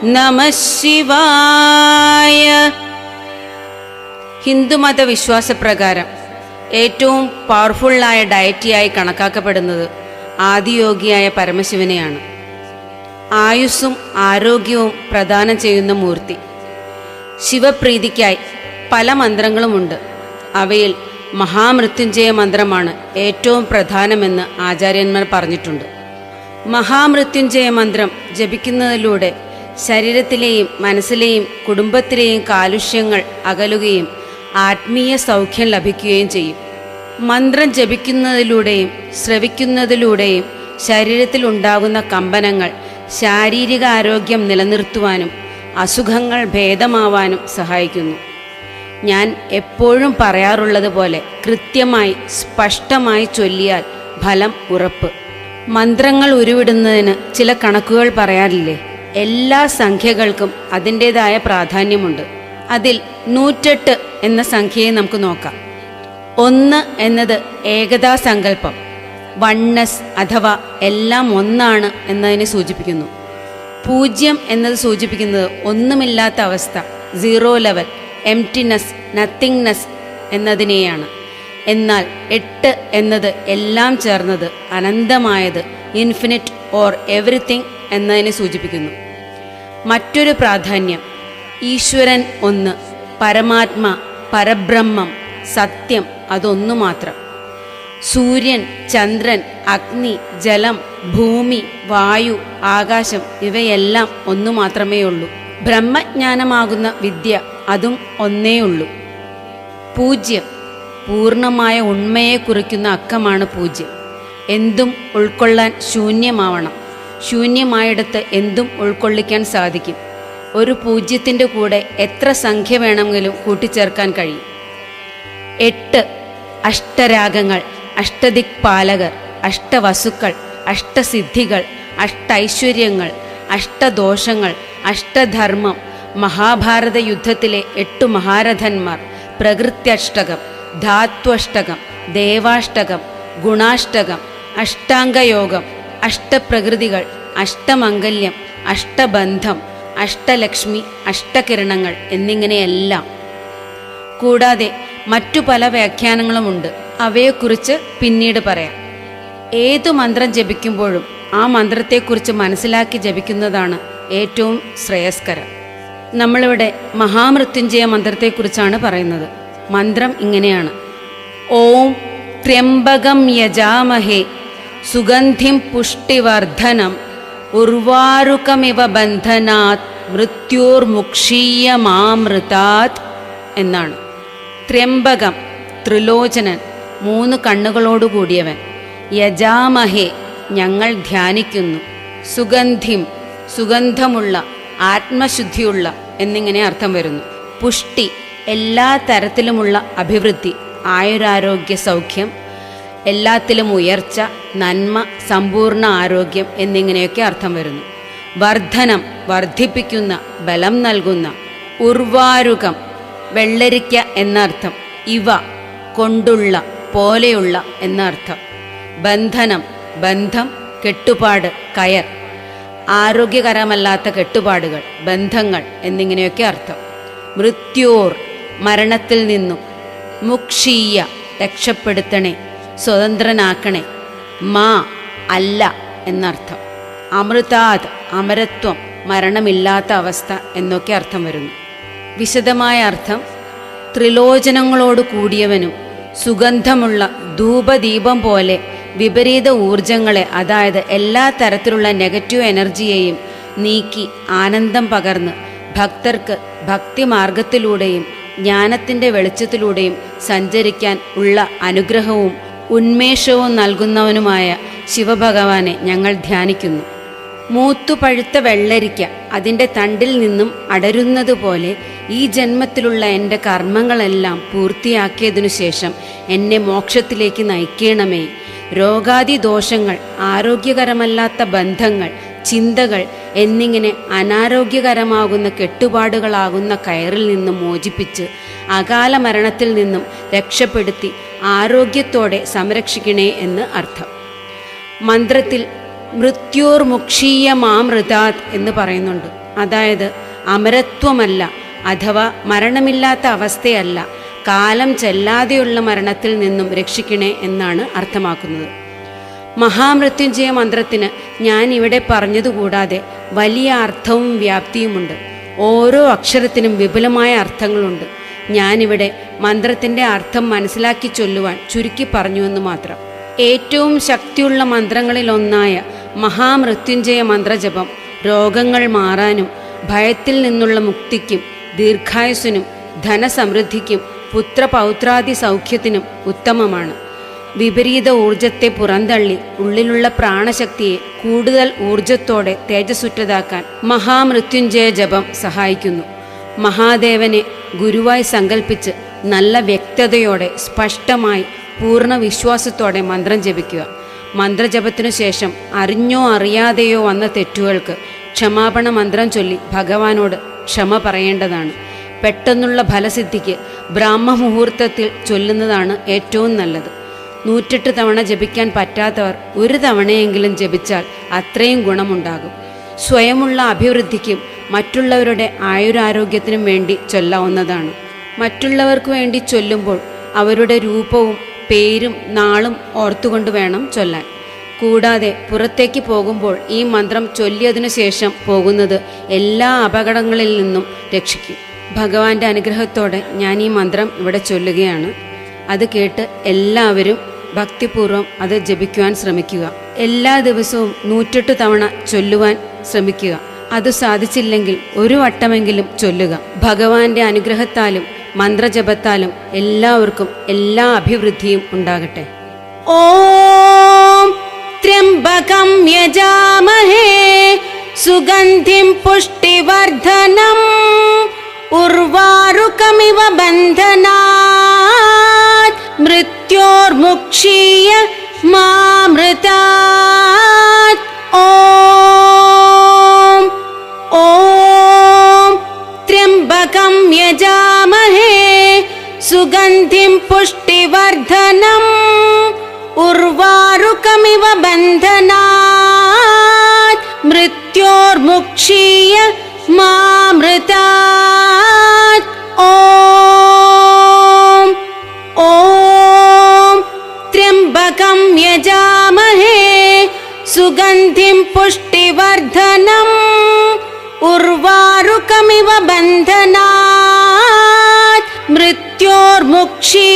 നമഃ ശിവായ. ഹിന്ദുമത വിശ്വാസപ്രകാരം ഏറ്റവും പവർഫുള്ളായ ഡയറ്റിയായി കണക്കാക്കപ്പെടുന്നത് ആദിയോഗിയായ പരമശിവനെയാണ്. ആയുസ്സും ആരോഗ്യവും പ്രദാനം ചെയ്യുന്ന മൂർത്തി. ശിവപ്രീതിക്കായി പല മന്ത്രങ്ങളുമുണ്ട്. അവയിൽ മഹാമൃത്യുഞ്ജയ മന്ത്രമാണ് ഏറ്റവും പ്രധാനമെന്ന് ആചാര്യന്മാർ പറഞ്ഞിട്ടുണ്ട്. മഹാമൃത്യുഞ്ജയ മന്ത്രം ജപിക്കുന്നതിലൂടെ ശരീരത്തിലെയും മനസ്സിലെയും കുടുംബത്തിലെയും കാലുഷ്യങ്ങൾ അകലുകയും ആത്മീയ സൗഖ്യം ലഭിക്കുകയും ചെയ്യും. മന്ത്രം ജപിക്കുന്നതിലൂടെയും ശ്രവിക്കുന്നതിലൂടെയും ശരീരത്തിൽ ഉണ്ടാകുന്ന കമ്പനങ്ങൾ ശാരീരിക ആരോഗ്യം നിലനിർത്തുവാനും അസുഖങ്ങൾ ഭേദമാവാനും സഹായിക്കുന്നു. ഞാൻ എപ്പോഴും പറയാറുള്ളത് പോലെ കൃത്യമായി സ്പഷ്ടമായി ചൊല്ലിയാൽ ഫലം ഉറപ്പ്. മന്ത്രങ്ങൾ ഉരുവിടുന്നതിന് ചില കണക്കുകൾ പറയാറില്ലേ? എല്ലാ സംഖ്യകൾക്കും അതിൻ്റെതായ പ്രാധാന്യമുണ്ട്. അതിൽ 108 എന്ന സംഖ്യയെ നമുക്ക് നോക്കാം. 1 എന്നത് ഏകതാ സങ്കല്പം, വണ്ണസ് അഥവാ എല്ലാം ഒന്നാണ് എന്നതിനെ സൂചിപ്പിക്കുന്നു. 0 എന്നത് സൂചിപ്പിക്കുന്നത് ഒന്നുമില്ലാത്ത അവസ്ഥ, 0 ലെവൽ, എംപ്റ്റിനെസ്, നത്തിങ്നെസ് എന്നതിനെയാണ്. എന്നാൽ 8 എന്നത് എല്ലാം ചേർന്നത്, അനന്തമായത്, ഇൻഫിനിറ്റ് ഓർ എവറിത്തിങ് എന്നതിനെ സൂചിപ്പിക്കുന്നു. മറ്റൊരു പ്രാധാന്യം, ഈശ്വരൻ ഒന്ന്, പരമാത്മ, പരബ്രഹ്മം, സത്യം അതൊന്നു മാത്രം. സൂര്യൻ, ചന്ദ്രൻ, അഗ്നി, ജലം, ഭൂമി, വായു, ആകാശം ഇവയെല്ലാം ഒന്നു മാത്രമേ ഉള്ളൂ. ബ്രഹ്മജ്ഞാനമാകുന്ന വിദ്യ അതും ഒന്നേ ഉള്ളൂ. 0 പൂർണ്ണമായ ഉണ്മയെ കുറിക്കുന്ന അക്കമാണ് 0. എന്തും ഉൾക്കൊള്ളാൻ ശൂന്യമാവണം. ശൂന്യമായിടത്ത് എന്തും ഉൾക്കൊള്ളിക്കാൻ സാധിക്കും. ഒരു 0ത്തിൻ്റെ കൂടെ എത്ര സംഖ്യ വേണമെങ്കിലും കൂട്ടിച്ചേർക്കാൻ കഴിയും. 8 അഷ്ടരാഗങ്ങൾ, അഷ്ടദിക്പാലകർ, അഷ്ടവസുക്കൾ, അഷ്ടസിദ്ധികൾ, അഷ്ടൈശ്വര്യങ്ങൾ, അഷ്ടദോഷങ്ങൾ, അഷ്ടധർമ്മം, മഹാഭാരത യുദ്ധത്തിലെ 8 മഹാരഥന്മാർ, പ്രകൃത്യഷ്ടകം, ധാത്വഷ്ടകം, ദേവാഷ്ടകം, ഗുണാഷ്ടകം, അഷ്ടാംഗയോഗം, അഷ്ടപ്രകൃതികൾ, അഷ്ടമംഗല്യം, അഷ്ടബന്ധം, അഷ്ടലക്ഷ്മി, അഷ്ടകിരണങ്ങൾ എന്നിങ്ങനെയെല്ലാം. കൂടാതെ മറ്റു പല വ്യാഖ്യാനങ്ങളുമുണ്ട്. അവയെക്കുറിച്ച് പിന്നീട് പറയാം. ഏതു മന്ത്രം ജപിക്കുമ്പോഴും ആ മന്ത്രത്തെക്കുറിച്ച് മനസ്സിലാക്കി ജപിക്കുന്നതാണ് ഏറ്റവും ശ്രേയസ്കരം. നമ്മളിവിടെ മഹാമൃത്യുഞ്ജയ മന്ത്രത്തെക്കുറിച്ചാണ് പറയുന്നത്. മന്ത്രം ഇങ്ങനെയാണ്: ഓം ത്രയംബകം യജാമഹേ സുഗന്ധിം പുഷ്ടിവർദ്ധനം ഉർവാരുകമിവ ബന്ധനാത് മൃത്യോർമുക്ഷീയമാമൃതാത് എന്നാണ്. ത്രയംബകം ത്രിലോചനൻ, 3 കണ്ണുകളോടുകൂടിയവൻ. യജാമഹേ ഞങ്ങൾ ധ്യാനിക്കുന്നു. സുഗന്ധിം സുഗന്ധമുള്ള, ആത്മശുദ്ധിയുള്ള എന്നിങ്ങനെ അർത്ഥം വരുന്നു. പുഷ്ടി എല്ലാ തരത്തിലുമുള്ള അഭിവൃദ്ധി, ആയുരാരോഗ്യ സൗഖ്യം, എല്ലാത്തിലും ഉയർച്ച, നന്മ, സമ്പൂർണ്ണ ആരോഗ്യം എന്നിങ്ങനെയൊക്കെ അർത്ഥം വരുന്നു. വർദ്ധനം വർദ്ധിപ്പിക്കുന്ന, ബലം നൽകുന്ന. ഉർവാരുകം വെള്ളരിക്ക എന്നർത്ഥം. ഇവ കൊണ്ടുള്ള, പോലെയുള്ള എന്നർത്ഥം. ബന്ധനം ബന്ധം, കെട്ടുപാട്, കയർ, ആരോഗ്യകരമല്ലാത്ത കെട്ടുപാടുകൾ, ബന്ധങ്ങൾ എന്നിങ്ങനെയൊക്കെ അർത്ഥം. മൃത്യോർ മരണത്തിൽ നിന്നും. മുക്ഷീയ രക്ഷപ്പെടുത്തണേ, സ്വതന്ത്രനാക്കണേ. മാ അല്ല എന്നർത്ഥം. അമൃതാത് അമരത്വം, മരണമില്ലാത്ത അവസ്ഥ എന്നൊക്കെ അർത്ഥം വരുന്നു. വിശദമായ അർത്ഥം: ത്രിലോചനങ്ങളോട് കൂടിയവനും സുഗന്ധമുള്ള ധൂപദീപം പോലെ വിപരീത ഊർജങ്ങളെ, അതായത് എല്ലാ തരത്തിലുള്ള നെഗറ്റീവ് എനർജിയെയും നീക്കി ആനന്ദം പകർന്ന് ഭക്തർക്ക് ഭക്തിമാർഗത്തിലൂടെയും ജ്ഞാനത്തിൻ്റെ വെളിച്ചത്തിലൂടെയും സഞ്ചരിക്കാൻ ഉള്ള അനുഗ്രഹവും ഉന്മേഷവും നൽകുന്നവനുമായ ശിവഭഗവാനെ ഞങ്ങൾ ധ്യാനിക്കുന്നു. മൂത്തുപഴുത്ത വെള്ളരിക്ക അതിൻ്റെ തണ്ടിൽ നിന്നും അടരുന്നത് പോലെ ഈ ജന്മത്തിലുള്ള എൻ്റെ കർമ്മങ്ങളെല്ലാം പൂർത്തിയാക്കിയതിനു ശേഷം എന്നെ മോക്ഷത്തിലേക്ക് നയിക്കണമേ. രോഗാദി ദോഷങ്ങൾ, ആരോഗ്യകരമല്ലാത്ത ബന്ധങ്ങൾ, ചിന്തകൾ എന്നിങ്ങനെ അനാരോഗ്യകരമാകുന്ന കെട്ടുപാടുകളാകുന്ന കയറിൽ നിന്നും മോചിപ്പിച്ച് അകാല മരണത്തിൽ നിന്നും രക്ഷപ്പെടുത്തി ആരോഗ്യത്തോടെ സംരക്ഷിക്കണേ എന്ന് അർത്ഥം. മന്ത്രത്തിൽ മൃത്യോർമുക്ഷീയമാമൃതാത് എന്ന് പറയുന്നുണ്ട്. അതായത് അമരത്വമല്ല, അഥവാ മരണമില്ലാത്ത അവസ്ഥയല്ല, കാലം ചെല്ലാതെയുള്ള മരണത്തിൽ നിന്നും രക്ഷിക്കണേ എന്നാണ് അർത്ഥമാക്കുന്നത്. മഹാമൃത്യുഞ്ജയ മന്ത്രത്തിന് ഞാൻ ഇവിടെ പറഞ്ഞതുകൂടാതെ വലിയ അർത്ഥവും വ്യാപ്തിയുമുണ്ട്. ഓരോ അക്ഷരത്തിനും വിപുലമായ അർത്ഥങ്ങളുണ്ട്. ഞാനിവിടെ മന്ത്രത്തിൻ്റെ അർത്ഥം മനസ്സിലാക്കി ചൊല്ലുവാൻ ചുരുക്കി പറഞ്ഞുവെന്ന് മാത്രം. ഏറ്റവും ശക്തിയുള്ള മന്ത്രങ്ങളിലൊന്നായ മഹാമൃത്യുഞ്ജയ മന്ത്രജപം രോഗങ്ങൾ മാറാനും ഭയത്തിൽ നിന്നുള്ള മുക്തിക്കും ദീർഘായുസ്സിനും ധനസമൃദ്ധിക്കും പുത്രപൗത്രാദി സൗഖ്യത്തിനും ഉത്തമമാണ്. വിപരീത ഊർജത്തെ പുറന്തള്ളി ഉള്ളിലുള്ള പ്രാണശക്തിയെ കൂടുതൽ ഊർജത്തോടെ തേജസ്സുറ്റതാക്കാൻ മഹാമൃത്യുഞ്ജയ ജപം സഹായിക്കുന്നു. മഹാദേവനെ ഗുരുവായി സങ്കല്പിച്ച് നല്ല വ്യക്തതയോടെ സ്പഷ്ടമായി പൂർണ്ണ വിശ്വാസത്തോടെ മന്ത്രം ജപിക്കുക. മന്ത്രജപത്തിനു ശേഷം അറിഞ്ഞോ അറിയാതെയോ വന്ന തെറ്റുകൾക്ക് ക്ഷമാപണ മന്ത്രം ചൊല്ലി ഭഗവാനോട് ക്ഷമ പറയേണ്ടതാണ്. പെട്ടെന്നുള്ള ഫലസിദ്ധിക്ക് ബ്രാഹ്മമുഹൂർത്തത്തിൽ ചൊല്ലുന്നതാണ് ഏറ്റവും നല്ലത്. 108 തവണ ജപിക്കാൻ പറ്റാത്തവർ ഒരു തവണയെങ്കിലും ജപിച്ചാൽ അത്രയും ഗുണമുണ്ടാകും. സ്വയമുള്ള അഭിവൃദ്ധിക്കും മറ്റുള്ളവരുടെ ആയുരാരോഗ്യത്തിനും വേണ്ടി ചൊല്ലാവുന്നതാണ്. മറ്റുള്ളവർക്ക് വേണ്ടി ചൊല്ലുമ്പോൾ അവരുടെ രൂപവും പേരും നാളും ഓർത്തുകൊണ്ട് വേണം ചൊല്ലാൻ. കൂടാതെ പുറത്തേക്ക് പോകുമ്പോൾ ഈ മന്ത്രം ചൊല്ലിയതിനു ശേഷം പോകുന്നത് എല്ലാ അപകടങ്ങളിൽ നിന്നും രക്ഷിക്കും. ഭഗവാന്റെ അനുഗ്രഹത്തോടെ ഞാൻ ഈ മന്ത്രം ഇവിടെ ചൊല്ലുകയാണ്. അത് കേട്ട് എല്ലാവരും ഭക്തിപൂർവ്വം അത് ജപിക്കുവാൻ ശ്രമിക്കുക. എല്ലാ ദിവസവും 108 തവണ ചൊല്ലുവാൻ ശ്രമിക്കുക. അത് സാധിച്ചില്ലെങ്കിൽ ഒരു വട്ടമെങ്കിലും ചൊല്ലുക. ഭഗവാന്റെ അനുഗ്രഹത്താലും മന്ത്രജപത്താലും എല്ലാവർക്കും എല്ലാ അഭിവൃദ്ധിയും ഉണ്ടാകട്ടെ. ഓം ത്രയംബകം യജാമഹേ സുഗന്ധിം പുഷ്ടിവർദ്ധനം ഉർവാരുകമിവ ബന്ധനാത് മൃത്യോർമുക്ഷീയ മാമൃതാത്. ഓം ഓം ത്രയംബകം യജാമഹേ സുഗന്ധിം പുഷ്ടിവർദ്ധനം ഉർവാരുകമിവ ബന്ധനാത് മൃത്യോർമുക്ഷീയ മാമൃതാത്. ഓം ഓം ത്രയംബകം യജാമഹേ സുഗന്ധിം പുഷ്ടിവർദ്ധനം ഉർവാരുകമിവ ബന്ധനാത് മൃത്യോർമുക്ഷീയ